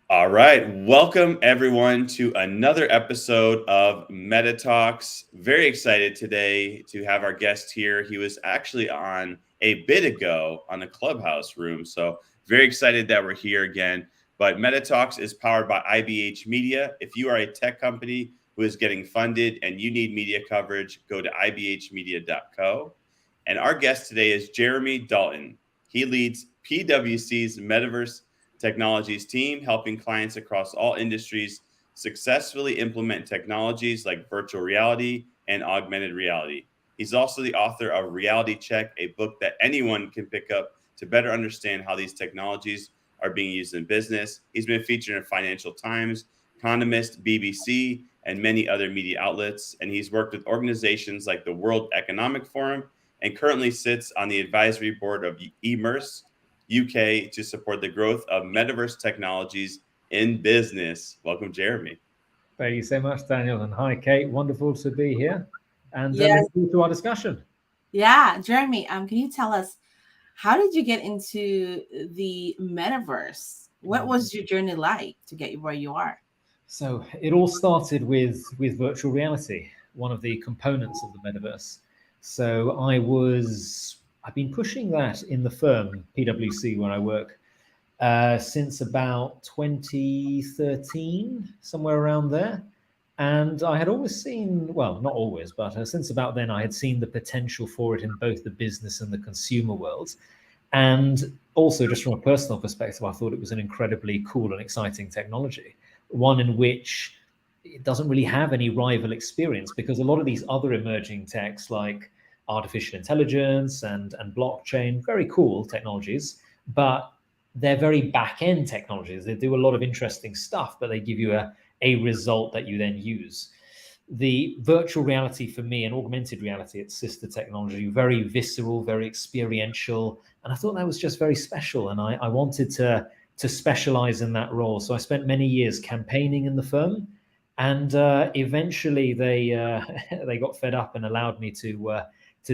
All right. Welcome, everyone, to another episode of Meta Talks. Very excited today to have our guest here. He was actually on a bit ago on the Clubhouse room. So, very excited that we're here again. But Meta Talks is powered by IBH Media. If you are a tech company who is getting funded and you need media coverage, go to ibhmedia.co. And our guest today is Jeremy Dalton. He leads PwC's Metaverse Technologies team, helping clients across all industries successfully implement technologies like virtual reality and augmented reality. He's also the author of Reality Check, a book that anyone can pick up to better understand how these technologies are being used in business. He's been featured in Financial Times, Economist, BBC, and many other media outlets. And he's worked with organizations like the World Economic Forum and currently sits on the advisory board of eMERS UK to support the growth of metaverse technologies in business. Welcome, Jeremy. Thank you so much, Daniel. And hi, Kate. Wonderful to be here. And Yes. looking forward to our discussion. Yeah, Jeremy, can you tell us, how did you get into the metaverse? What was your journey like to get you where you are? So it all started with virtual reality, one of the components of the metaverse. So I've been pushing that in the firm, PwC, where I work, since about 2013, somewhere around there. And I had always seen, well, not always, but since about then, I had seen the potential for it in both the business and the consumer worlds. And also, just from a personal perspective, I thought it was an incredibly cool and exciting technology, one in which it doesn't really have any rival experience, because a lot of these other emerging techs like artificial intelligence and blockchain, very cool technologies, but they're very back-end technologies. They do a lot of interesting stuff, but they give you a result that you then use. The virtual reality for me and augmented reality, its sister technology, very visceral, very experiential. And I thought that was just very special. And I wanted to specialize in that role. So I spent many years campaigning in the firm. And eventually they got fed up and allowed me to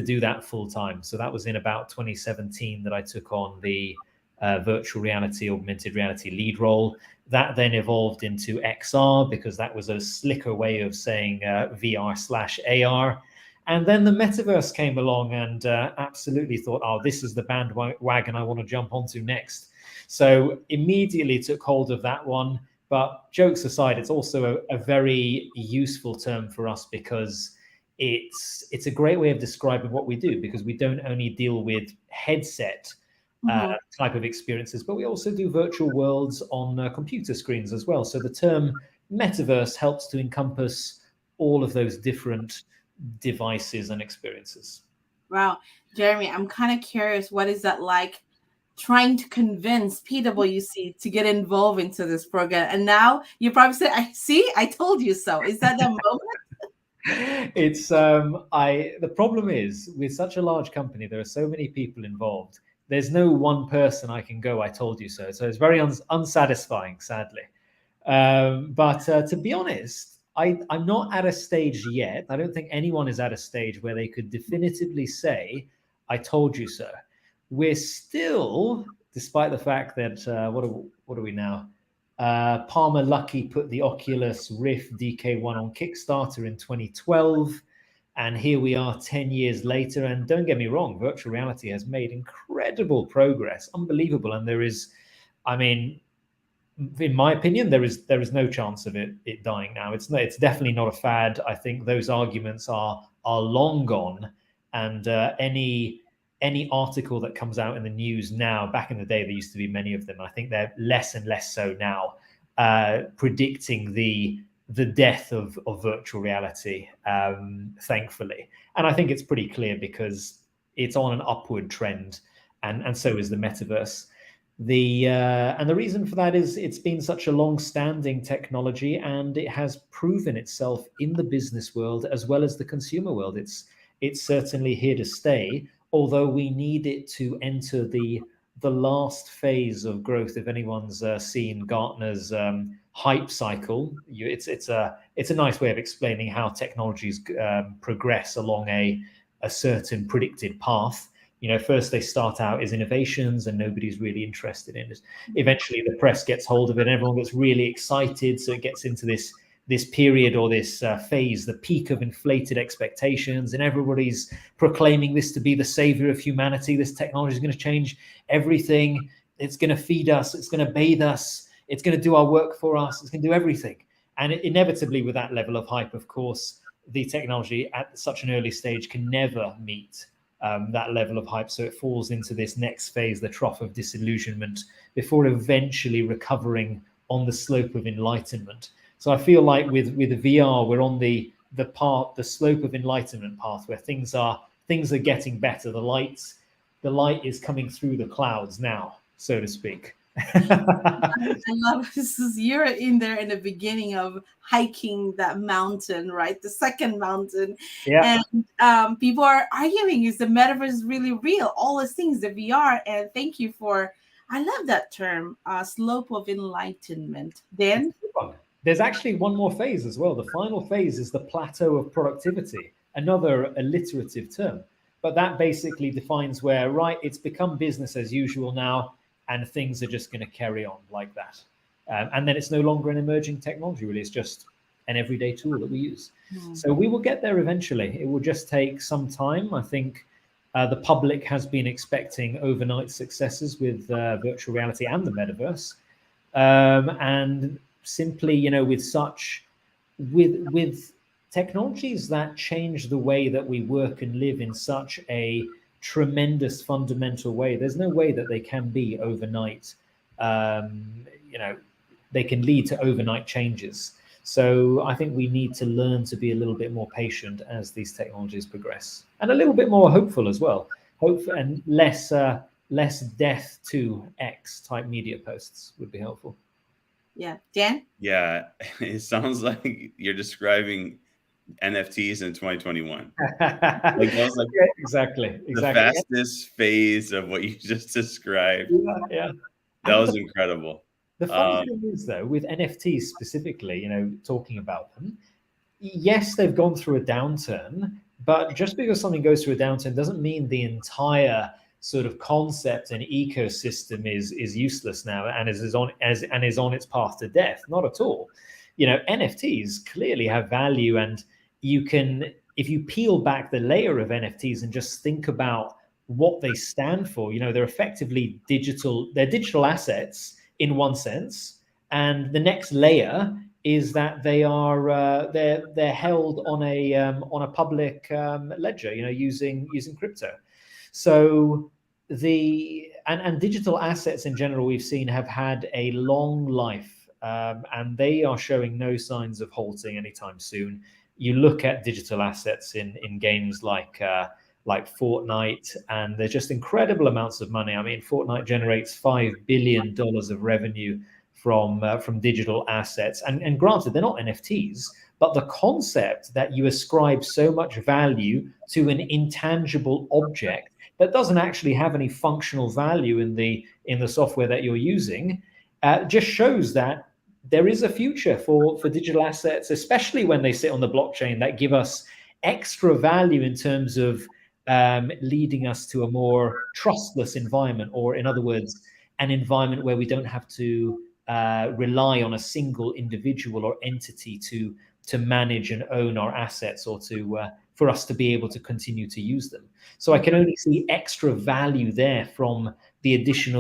do that full time. So that was in about 2017 that I took on the virtual reality, augmented reality lead role. That then evolved into XR, because that was a slicker way of saying VR/AR. And then the metaverse came along and absolutely thought, oh, this is the bandwagon I want to jump onto next. So immediately took hold of that one. But jokes aside, it's also a very useful term for us, because it's a great way of describing what we do, because we don't only deal with headset type of experiences, but we also do virtual worlds on computer screens as well. So the term metaverse helps to encompass all of those different devices and experiences. Wow, Jeremy, I'm kind of curious, what is that like, trying to convince PwC to get involved into this program? And now you probably say, I told you so. Is that the moment? It's the problem is, with such a large company, there are so many people involved. There's no one person I can go, I told you so. So it's very unsatisfying, sadly. But to be honest, I'm not at a stage yet. I don't think anyone is at a stage where they could definitively say, I told you so. We're still, despite the fact that, what are we now? Palmer Luckey put the Oculus Rift DK1 on Kickstarter in 2012. And here we are 10 years later. And don't get me wrong, virtual reality has made incredible progress, unbelievable. And there is, I mean, in my opinion, there is no chance of it dying now. It's definitely not a fad. I think those arguments are long gone. And any article that comes out in the news now, back in the day, there used to be many of them. I think they're less and less so now, predicting the death of virtual reality, thankfully. And I think it's pretty clear, because it's on an upward trend, and so is the metaverse. And the reason for that is it's been such a long-standing technology, and it has proven itself in the business world as well as the consumer world. It's certainly here to stay, although we need it to enter the last phase of growth. If anyone's seen Gartner's hype cycle, it's a nice way of explaining how technologies progress along a certain predicted path. First they start out as innovations and nobody's really interested in it. Eventually the press gets hold of it and everyone gets really excited. So it gets into this period or this phase, the peak of inflated expectations, and everybody's proclaiming this to be the savior of humanity. This technology is going to change everything. It's going to feed us. It's going to bathe us. It's going to do our work for us. It's going to do everything. And inevitably, with that level of hype, of course, the technology at such an early stage can never meet that level of hype. So it falls into this next phase, the trough of disillusionment, before eventually recovering on the slope of enlightenment. So I feel like with VR, we're on the slope of enlightenment path, where things are getting better. The light is coming through the clouds now, so to speak. I love this. You're in there in the beginning of hiking that mountain, right? The second mountain. Yeah. And people are arguing, is the metaverse really real? All these things, the VR. And thank you for, I love that term, slope of enlightenment. Then there's actually one more phase as well. The final phase is the plateau of productivity, another alliterative term. But that basically defines where, right, it's become business as usual now, and things are just going to carry on like that. And then it's no longer an emerging technology, really. It's just an everyday tool that we use. So we will get there eventually. It will just take some time. I think the public has been expecting overnight successes with virtual reality and the metaverse. And simply, with technologies that change the way that we work and live in such a tremendous fundamental way, there's no way that they can be overnight. They can lead to overnight changes. So I think we need to learn to be a little bit more patient as these technologies progress, and a little bit more hopeful as well. Hopeful and less death to X type media posts would be helpful. Yeah, Dan? Yeah, it sounds like you're describing NFTs in 2021. That was like exactly the fastest phase of what you just described. Yeah. That was incredible. The funny thing is, though, with NFTs specifically, talking about them, yes, they've gone through a downturn, but just because something goes through a downturn doesn't mean the entire sort of concept and ecosystem is useless now and is on its path to death. Not at all. NFTs clearly have value, and you can, if you peel back the layer of NFTs and just think about what they stand for, they're effectively digital assets in one sense, and the next layer is that they are they're held on a public ledger, using crypto. So and digital assets in general, we've seen, have had a long life, and they are showing no signs of halting anytime soon. You look at digital assets in games like Fortnite, and there's just incredible amounts of money. I mean, Fortnite generates $5 billion of revenue from digital assets. And granted, they're not NFTs, but the concept that you ascribe so much value to an intangible object that doesn't actually have any functional value in the software that you're using just shows that there is a future for digital assets, especially when they sit on the blockchain, that give us extra value in terms of leading us to a more trustless environment, or in other words, an environment where we don't have to rely on a single individual or entity to manage and own our assets, or for us to be able to continue to use them. So I can only see extra value there from the addition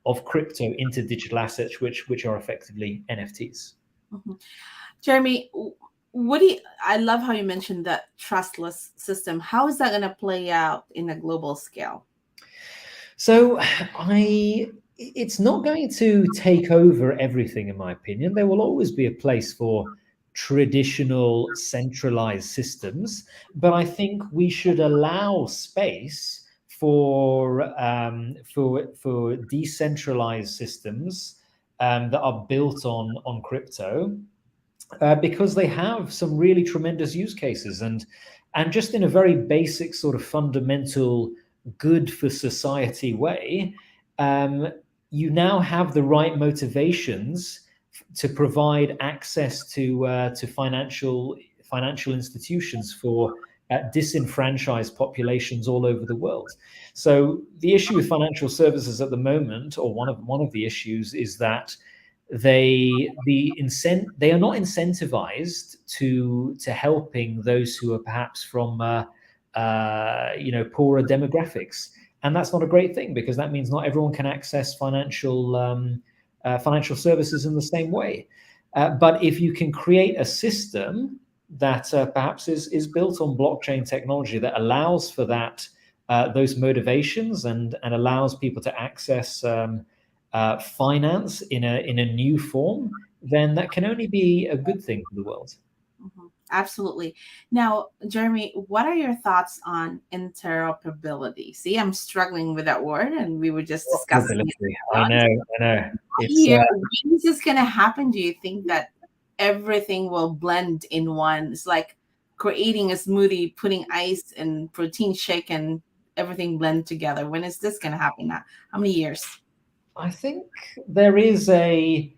of crypto into digital assets, which are effectively NFTs. Mm-hmm. Jeremy, I love how you mentioned that trustless system. How is that going to play out in a global scale? So it's not going to take over everything, in my opinion. There will always be a place for traditional centralized systems, but I think we should allow space for decentralized systems that are built on crypto, because they have some really tremendous use cases, and just in a very basic sort of fundamental good for society way, you now have the right motivations to provide access to financial institutions for disenfranchised populations all over the world. So the issue with financial services at the moment, or one of the issues, is that they are not incentivized to helping those who are perhaps from poorer demographics, and that's not a great thing, because that means not everyone can access financial services in the same way. But if you can create a system that perhaps is built on blockchain technology that allows for that, those motivations, and allows people to access finance in a new form, then that can only be a good thing for the world. Mm-hmm. Absolutely. Now, Jeremy, what are your thoughts on interoperability? See, I'm struggling with that word, and we were just discussing it. I know. When is this going to happen? Do you think that everything will blend in one? It's like creating a smoothie, putting ice and protein shake, and everything blend together. When is this going to happen? Now, how many years? I think there is an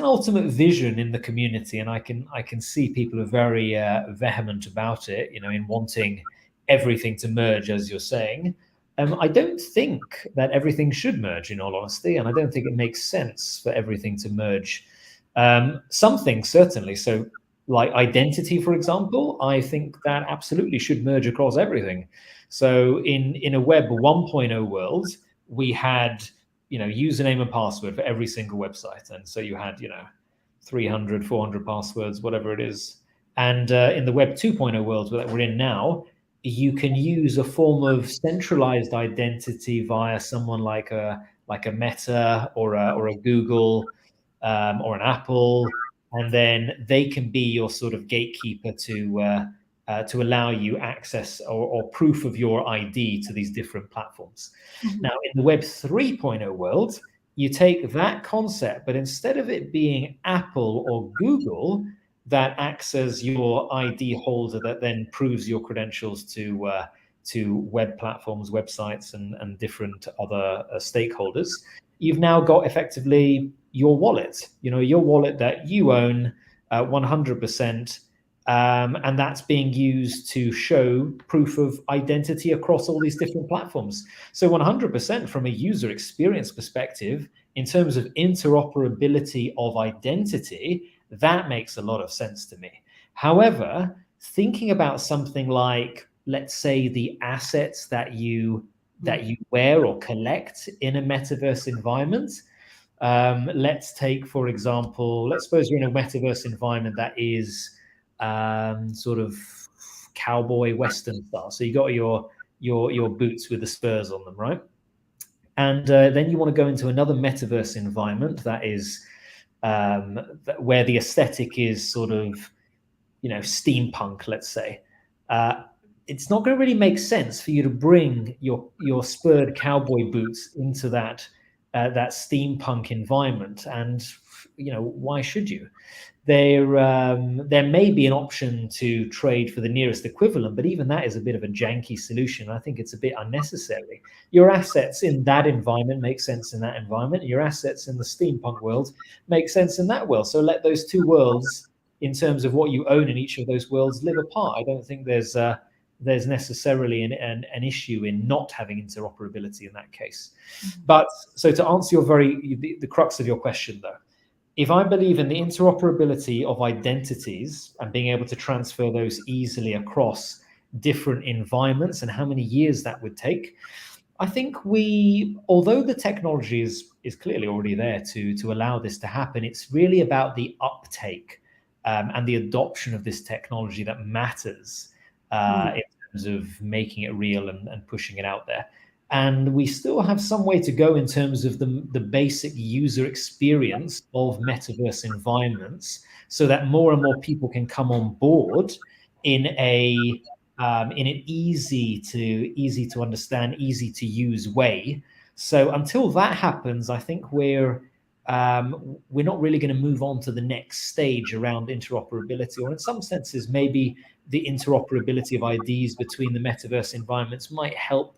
ultimate vision in the community, and I can see people are very vehement about it, in wanting everything to merge, as you're saying. I don't think that everything should merge, in all honesty, and I don't think it makes sense for everything to merge. Some things certainly. So, like identity, for example, I think that absolutely should merge across everything. So, in a Web 1.0 world, we had username and password for every single website, and so you had 300, 400 passwords, whatever it is. And in the Web 2.0 world that we're in now, you can use a form of centralized identity via someone like a Meta or a Google or an Apple, and then they can be your sort of gatekeeper to allow you access or proof of your ID to these different platforms. Mm-hmm. Now, in the Web 3.0 world, you take that concept, but instead of it being Apple or Google that acts as your ID holder that then proves your credentials to web platforms, websites, and different other stakeholders, you've now got effectively your wallet, your wallet that you own 100%. And that's being used to show proof of identity across all these different platforms. So 100% from a user experience perspective, in terms of interoperability of identity, that makes a lot of sense to me. However, thinking about something like, let's say, the assets that you wear or collect in a metaverse environment. Let's take, for example, let's suppose you're in a metaverse environment that is sort of cowboy Western style. So you got your boots with the spurs on them, right? And then you want to go into another metaverse environment that is where the aesthetic is sort of, steampunk, let's say. It's not going to really make sense for you to bring your spurred cowboy boots into that steampunk environment. And why should you? There may be an option to trade for the nearest equivalent, but even that is a bit of a janky solution. I think it's a bit unnecessary. Your assets in that environment make sense in that environment. Your assets in the steampunk world make sense in that world. So let those two worlds, in terms of what you own in each of those worlds, live apart. I don't think there's necessarily an issue in not having interoperability in that case. Mm-hmm. But so to answer the crux of your question, though, if I believe in the interoperability of identities and being able to transfer those easily across different environments and how many years that would take, I think although the technology is clearly already there to allow this to happen, it's really about the uptake and the adoption of this technology that matters in terms of making it real and pushing it out there. And we still have some way to go in terms of the basic user experience of metaverse environments, so that more and more people can come on board in an easy to understand, easy to use way. So until that happens, I think we're not really going to move on to the next stage around interoperability, or in some senses, maybe the interoperability of IDs between the metaverse environments might help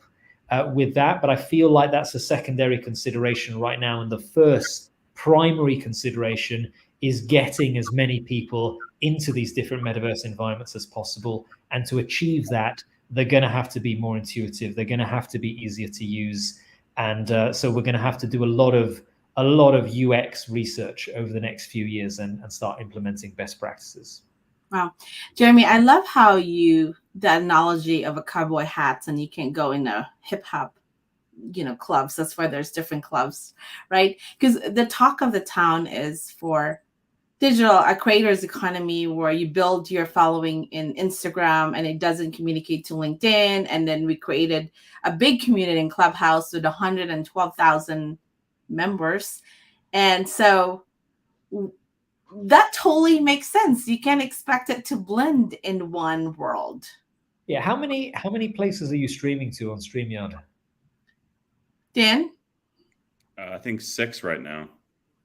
with that, but I feel like that's a secondary consideration right now, and the first primary consideration is getting as many people into these different metaverse environments as possible. And to achieve that, they're going to have to be more intuitive. They're going to have to be easier to use. And so we're going to have to do a lot of UX research over the next few years and start implementing best practices. Wow. Jeremy, I love how the analogy of a cowboy hat, and you can go in a hip hop, clubs. That's why there's different clubs, right? Because the talk of the town is for a creator's economy, where you build your following in Instagram and it doesn't communicate to LinkedIn. And then we created a big community in Clubhouse with 112,000 members. And so that totally makes sense. You can't expect it to blend in one world. Yeah. How many places are you streaming to on StreamYard? Dan? I think 6 right now.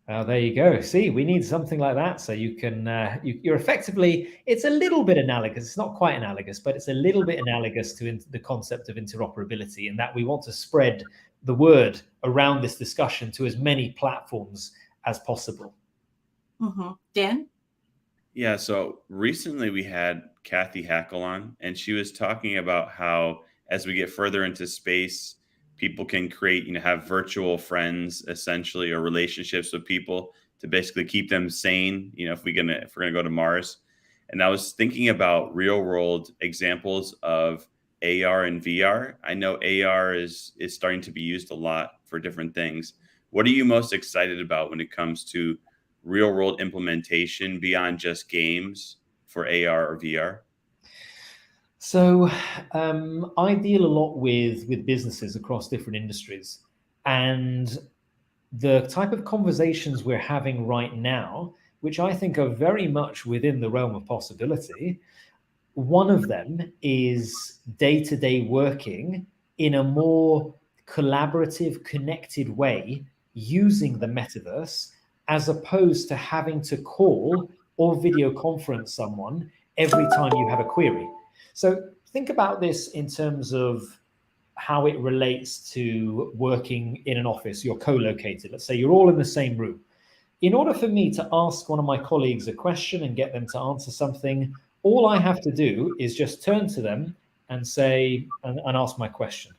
There you go. See, we need something like that. So you can, you're effectively, it's a little bit analogous. It's not quite analogous, but it's a little bit analogous to the concept of interoperability, in that we want to spread the word around this discussion to as many platforms as possible. Mm-hmm. Dan? Yeah, so recently we had Kathy Hackle on, and she was talking about how as we get further into space, people can create, have virtual friends essentially, or relationships with people to basically keep them sane, if we're gonna go to Mars. And I was thinking about real world examples of AR and VR. I know AR is starting to be used a lot for different things. What are you most excited about when it comes to real world implementation beyond just games for AR or VR? So I deal a lot with businesses across different industries, and the type of conversations we're having right now, which I think are very much within the realm of possibility, one of them is day-to-day working in a more collaborative, connected way using the metaverse, as opposed to having to call or video conference someone every time you have a query. So think about this in terms of how it relates to working in an office. You're co-located. Let's say you're all in the same room. In order for me to ask one of my colleagues a question and get them to answer something, all I have to do is just turn to them and say, and ask my question.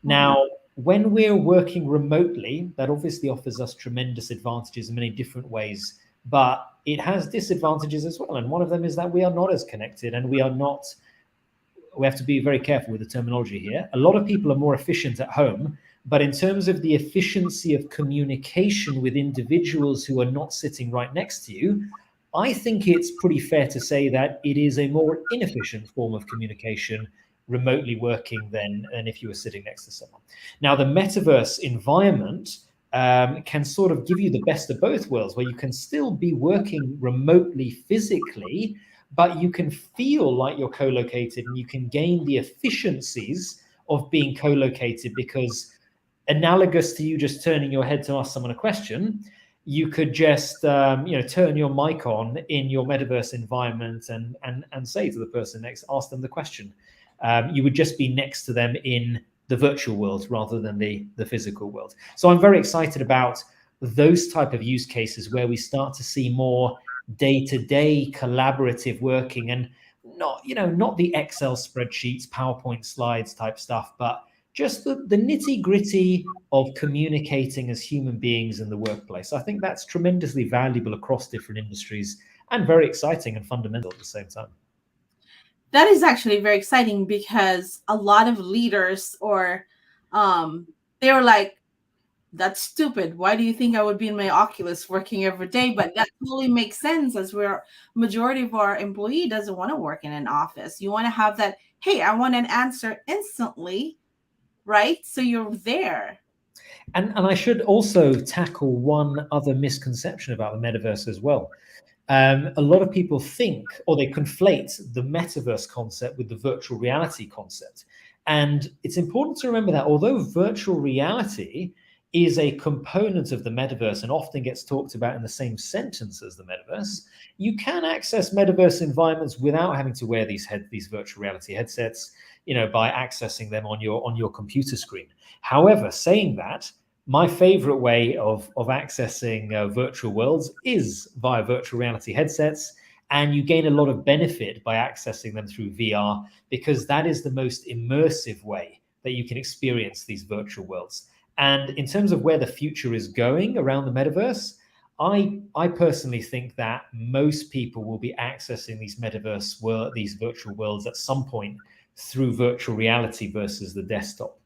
Now, when we're working remotely, that obviously offers us tremendous advantages in many different ways, but it has disadvantages as well. And one of them is that we are not as connected, and we have to be very careful with the terminology here. A lot of people are more efficient at home, but in terms of the efficiency of communication with individuals who are not sitting right next to you, I think it's pretty fair to say that it is a more inefficient form of communication remotely working than if you were sitting next to someone. Now, the metaverse environment can sort of give you the best of both worlds, where you can still be working remotely physically, but you can feel like you're co-located, and you can gain the efficiencies of being co-located, because analogous to you just turning your head to ask someone a question, you could just turn your mic on in your metaverse environment and say to the person next, ask them the question. You would just be next to them in the virtual world rather than the physical world. So I'm very excited about those type of use cases where we start to see more day-to-day collaborative working, and not the Excel spreadsheets, PowerPoint slides type stuff, but just the nitty-gritty of communicating as human beings in the workplace. I think that's tremendously valuable across different industries, and very exciting and fundamental at the same time. That is actually very exciting, because a lot of leaders they were like, that's stupid. Why do you think I would be in my Oculus working every day? But that totally makes sense, as majority of our employee doesn't want to work in an office. You want to have that, hey, I want an answer instantly, right? So you're there. And I should also tackle one other misconception about the metaverse as well. A lot of people think, or they conflate the metaverse concept with the virtual reality concept. And it's important to remember that although virtual reality is a component of the metaverse and often gets talked about in the same sentence as the metaverse, you can access metaverse environments without having to wear these virtual reality headsets, by accessing them on your computer screen. However, saying that, my favorite way of accessing virtual worlds is via virtual reality headsets. And you gain a lot of benefit by accessing them through VR, because that is the most immersive way that you can experience these virtual worlds. And in terms of where the future is going around the metaverse, I personally think that most people will be accessing these these virtual worlds at some point through virtual reality versus the desktop.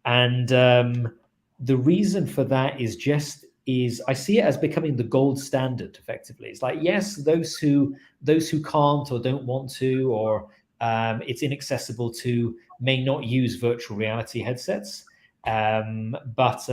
And the reason for that is I see it as becoming the gold standard. Effectively, it's like, yes, those who can't or don't want to, or it's inaccessible to, may not use virtual reality headsets, but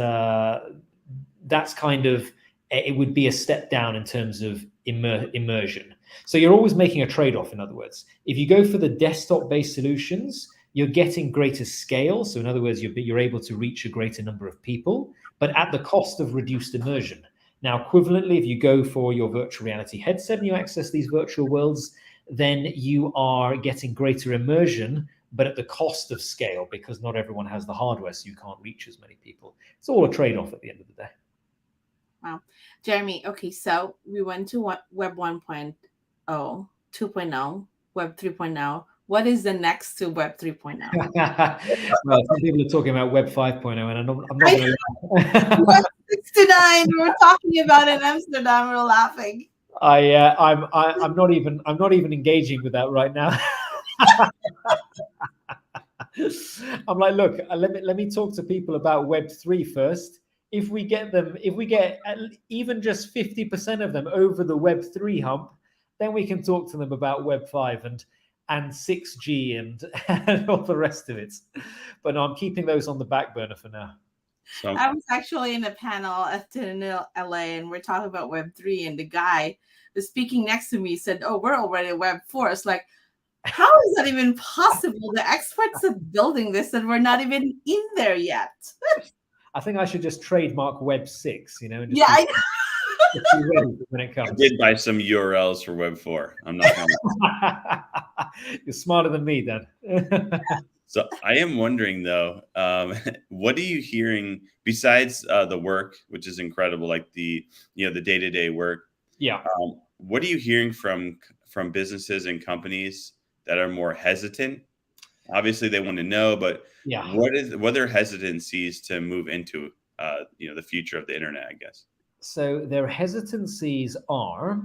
that's kind of, it would be a step down in terms of immersion. So you're always making a trade-off. In other words, if you go for the desktop-based solutions, you're getting greater scale. So in other words, you're able to reach a greater number of people, but at the cost of reduced immersion. Now, equivalently, if you go for your virtual reality headset and you access these virtual worlds, then you are getting greater immersion, but at the cost of scale, because not everyone has the hardware, so you can't reach as many people. It's all a trade-off at the end of the day. Wow. Jeremy, okay, so we went to Web 1.0, 2.0, Web 3.0. What is the next to Web 3.0? Well, some people are talking about Web 5.0, and I'm not going to lie. Web 69, we were talking about in Amsterdam, we were laughing. I'm not even engaging with that right now. I'm like, look, let me talk to people about Web 3 first. If we get even just 50% of them over the Web 3 hump, then we can talk to them about Web 5 and 6G and all the rest of it. But no, I'm keeping those on the back burner for now. So, I was actually in a panel at LA, and we're talking about Web 3, and the guy was speaking next to me said, "Oh, we're already at Web 4." It's like, how is that even possible? The experts are building this, and we're not even in there yet. I think I should just trademark Web 6, and just be ready when it comes. I did buy some URLs for Web 4. I'm not gonna... You're smarter than me, Dan. So I am wondering, though, what are you hearing besides the work, which is incredible, like the day-to-day work? Yeah. What are you hearing from businesses and companies that are more hesitant? Obviously, they want to know, but what are their hesitancies to move into the future of the internet, I guess? So their hesitancies are,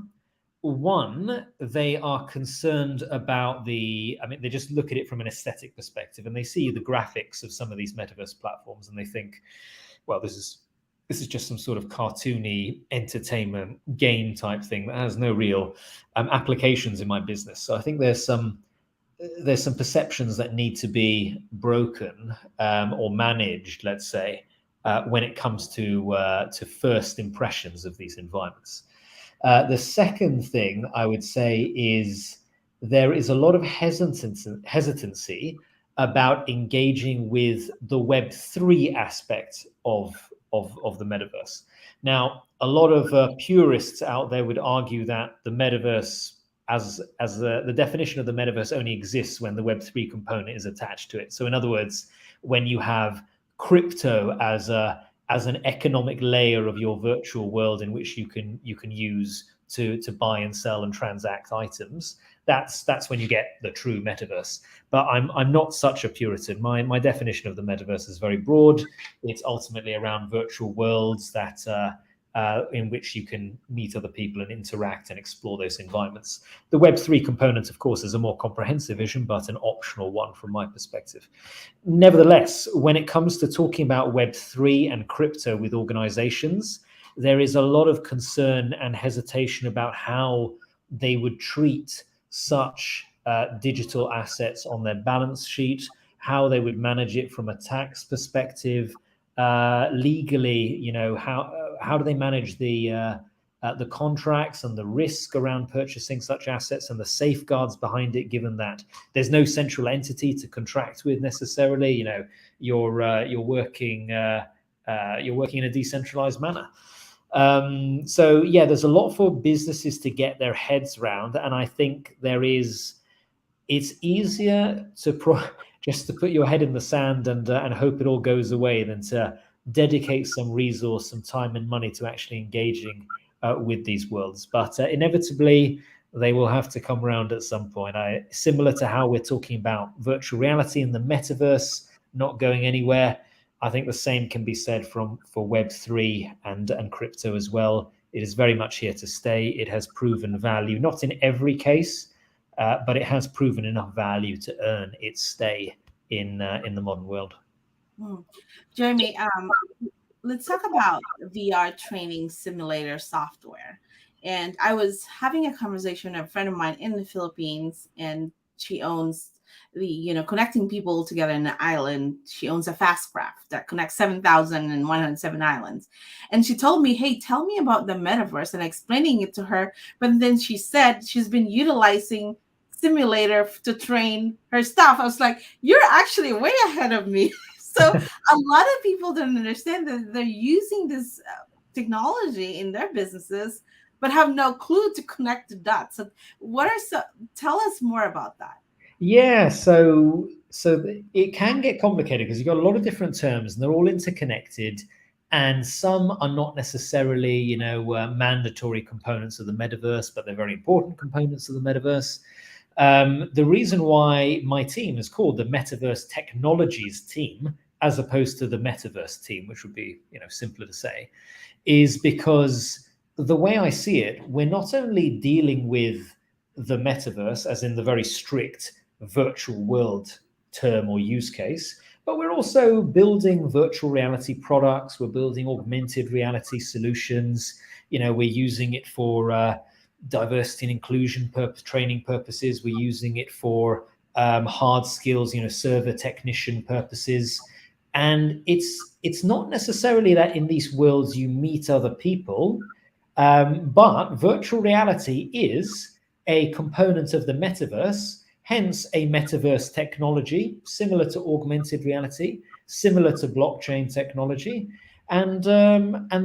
one, they are concerned about they just look at it from an aesthetic perspective, and they see the graphics of some of these metaverse platforms, and they think, well, this is just some sort of cartoony entertainment game type thing that has no real applications in my business. So I think there's some perceptions that need to be broken or managed, let's say, when it comes to first impressions of these environments. The second thing I would say is there is a lot of hesitancy about engaging with the Web3 aspect of the metaverse. Now, a lot of purists out there would argue that the metaverse, as the definition of the metaverse, only exists when the Web3 component is attached to it. So in other words, when you have crypto as an economic layer of your virtual world in which you can use to buy and sell and transact items, that's when you get the true metaverse. But I'm not such a Puritan. My definition of the metaverse is very broad. It's ultimately around virtual worlds that in which you can meet other people and interact and explore those environments. The Web3 component, of course, is a more comprehensive vision, but an optional one from my perspective. Nevertheless, when it comes to talking about Web3 and crypto with organizations, there is a lot of concern and hesitation about how they would treat such digital assets on their balance sheet, how they would manage it from a tax perspective, legally, how do they manage the contracts and the risk around purchasing such assets and the safeguards behind it, given that there's no central entity to contract with necessarily. You're working in a decentralized manner. So yeah, there's a lot for businesses to get their heads around, and I think it's easier to just to put your head in the sand and hope it all goes away than to dedicate some resource, some time and money to actually engaging with these worlds. But inevitably, they will have to come around at some point. Similar to how we're talking about virtual reality and the metaverse not going anywhere, I think the same can be said for Web3 and crypto as well. It is very much here to stay. It has proven value, not in every case, but it has proven enough value to earn its stay in the modern world. Jeremy, let's talk about VR training simulator software. And I was having a conversation with a friend of mine in the Philippines, and she owns connecting people together in an island. She owns a fast craft that connects 7,107 islands. And she told me, hey, tell me about the metaverse, and explaining it to her. But then she said she's been utilizing simulator to train her stuff. I was like, you're actually way ahead of me. So a lot of people don't understand that they're using this technology in their businesses, but have no clue to connect the dots. So tell us more about that. Yeah, so it can get complicated because you've got a lot of different terms and they're all interconnected, and some are not necessarily, mandatory components of the metaverse, but they're very important components of the metaverse. The reason why my team is called the Metaverse Technologies team, as opposed to the Metaverse team, which would be, simpler to say, is because the way I see it, we're not only dealing with the metaverse, as in the very strict virtual world term or use case, but we're also building virtual reality products. We're building augmented reality solutions. We're using it for diversity and inclusion training purposes. We're using it for hard skills, server technician purposes. And it's not necessarily that in these worlds you meet other people, but virtual reality is a component of the metaverse, hence a metaverse technology, similar to augmented reality, similar to blockchain technology. And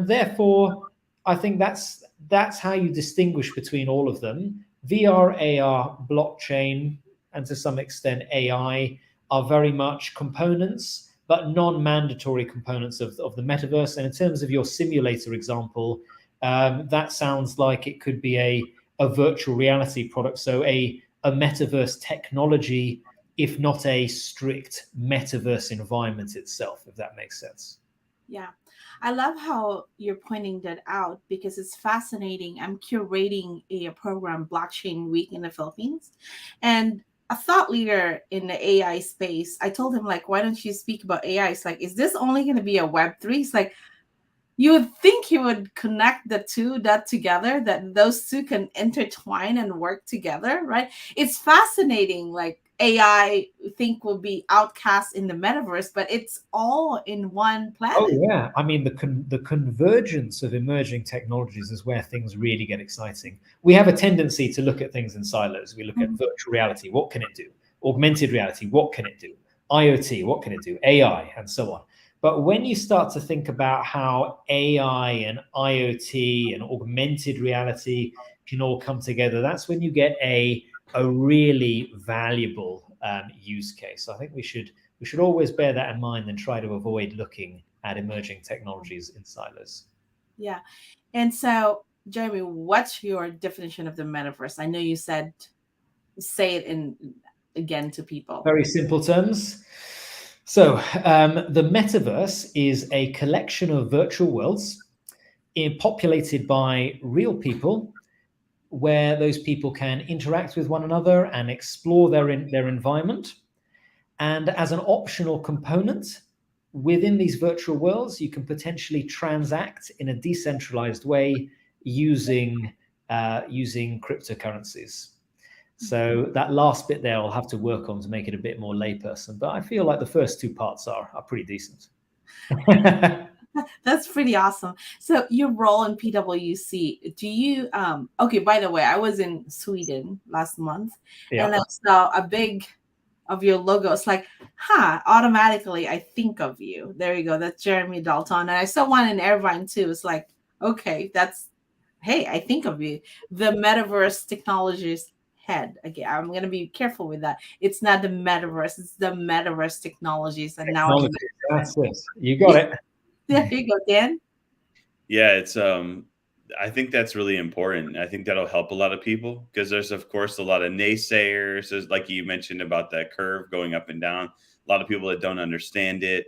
therefore, I think that's how you distinguish between all of them. VR, AR, blockchain, and to some extent AI are very much components, but non-mandatory components of the metaverse. And in terms of your simulator example, that sounds like it could be a virtual reality product. So a metaverse technology, if not a strict metaverse environment itself, if that makes sense. Yeah. I love how you're pointing that out because it's fascinating. I'm curating a program, Blockchain Week in the Philippines, and a thought leader in the AI space, I told him, like, why don't you speak about AI? It's like, is this only going to be a Web3? It's like, you would think he would connect that together, that those two can intertwine and work together, right? It's fascinating. Like, AI think will be outcast in the metaverse, but it's all in one planet. Oh yeah, I mean the convergence of emerging technologies is where things really get exciting. We have a tendency to look at things in silos. We look at virtual reality, what can it do? Augmented reality, what can it do? IoT, what can it do? AI, and so on. But when you start to think about how AI and IoT and augmented reality can all come together, that's when you get a really valuable use case. I think we should always bear that in mind and try to avoid looking at emerging technologies in silos. Yeah. And so, Jeremy, what's your definition of the metaverse? I know you said, say it again to people. Very simple terms. So the metaverse is a collection of virtual worlds populated by real people, where those people can interact with one another and explore their environment. And as an optional component within these virtual worlds, you can potentially transact in a decentralized way using cryptocurrencies. So that last bit there I'll have to work on to make it a bit more layperson, but I feel like the first two parts are pretty decent. That's pretty awesome. So your role in PwC, do you okay, by the way, I was in Sweden last month, and I saw a big of your logo. It's like, automatically I think of you. There you go. That's Jeremy Dalton. And I saw one in Irvine too. It's like, okay, I think of you. The Metaverse Technologies head. Okay, I'm going to be careful with that. It's not the metaverse, it's the Metaverse Technologies. And now that's it. You got it. There you go, Dan. Yeah, it's I think that's really important. I think that'll help a lot of people because there's, of course, a lot of naysayers. There's, like you mentioned about that curve going up and down, a lot of people that don't understand it.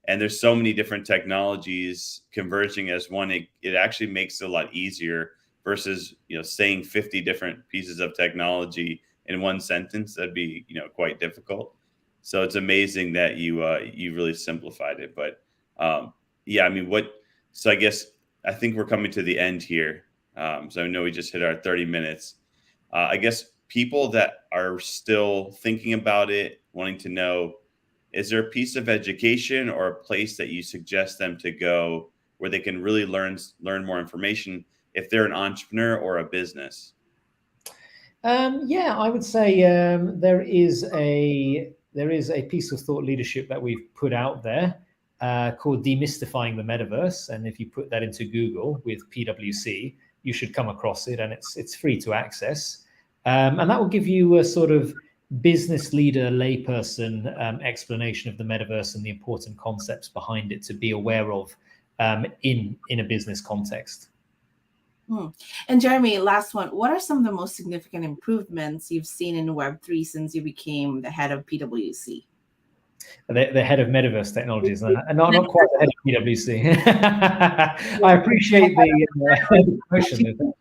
And there's so many different technologies converging as one. It actually makes it a lot easier versus, saying 50 different pieces of technology in one sentence. That'd be, quite difficult. So it's amazing that you really simplified it. But yeah, I mean, so I think we're coming to the end here. So I know we just hit our 30 minutes. I guess people that are still thinking about it, wanting to know, is there a piece of education or a place that you suggest them to go where they can really learn more information if they're an entrepreneur or a business? Yeah, I would say there is a piece of thought leadership that we've put out there called Demystifying the Metaverse, and if you put that into Google with PwC, you should come across it, and it's free to access, and that will give you a sort of business leader, layperson explanation of the metaverse and the important concepts behind it to be aware of in a business context. And Jeremy, last one. What are some of the most significant improvements you've seen in Web3 since you became the head of PwC? The head of Metaverse Technologies, and not quite the head of PwC. I appreciate the question. Thank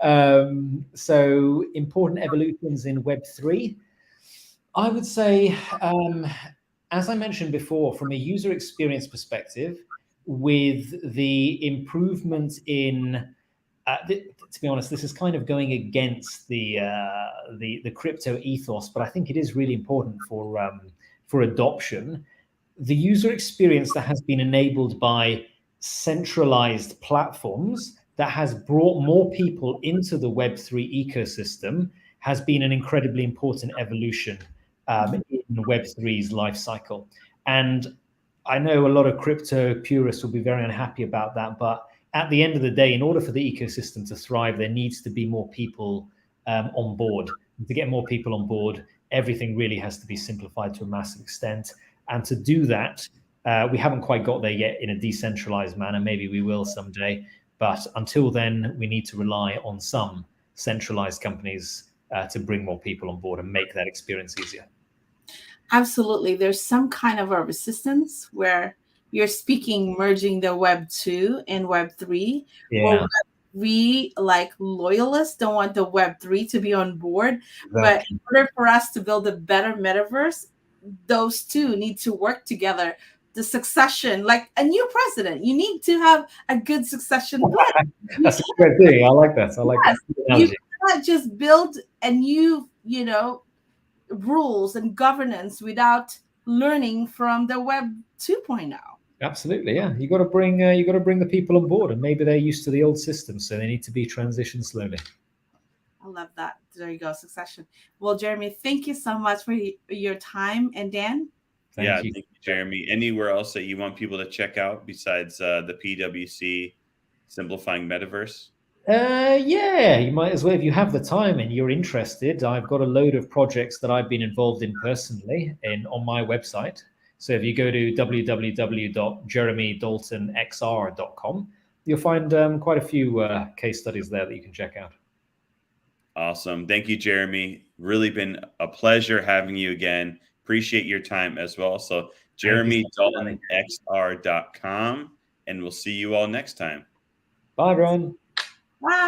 you. So important evolutions in Web3. I would say, as I mentioned before, from a user experience perspective, with the improvement in to be honest, this is kind of going against the crypto ethos, but I think it is really important for adoption. The user experience that has been enabled by centralized platforms that has brought more people into the Web3 ecosystem has been an incredibly important evolution in Web3's life cycle. And I know a lot of crypto purists will be very unhappy about that, but at the end of the day, in order for the ecosystem to thrive, there needs to be more people on board. And to get more people on board, everything really has to be simplified to a massive extent. And to do that, we haven't quite got there yet in a decentralized manner. Maybe we will someday. But until then, we need to rely on some centralized companies to bring more people on board and make that experience easier. Absolutely. There's some kind of a resistance where you're speaking merging the Web 2 and Web 3. Yeah. Web 3, like loyalists, don't want the Web 3 to be on board. Exactly. But in order for us to build a better metaverse, those two need to work together. The succession, like a new president, you need to have a good succession plan. That's a great thing. I like that. You cannot just build a new, rules and governance without learning from the Web 2.0. Absolutely, yeah. You got to bring the people on board, and maybe they're used to the old system, so they need to be transitioned slowly. I love that. There you go, succession. Well, Jeremy, thank you so much for your time, and Dan. Thank you, Jeremy. Anywhere else that you want people to check out besides the PwC Simplifying Metaverse? Yeah, you might as well, if you have the time and you're interested. I've got a load of projects that I've been involved in personally on my website. So if you go to www.jeremydaltonxr.com, you'll find quite a few case studies there that you can check out. Awesome. Thank you, Jeremy. Really been a having you again. Appreciate your time as well. So jeremydaltonxr.com, and we'll see you all next time. Bye, everyone. Bye.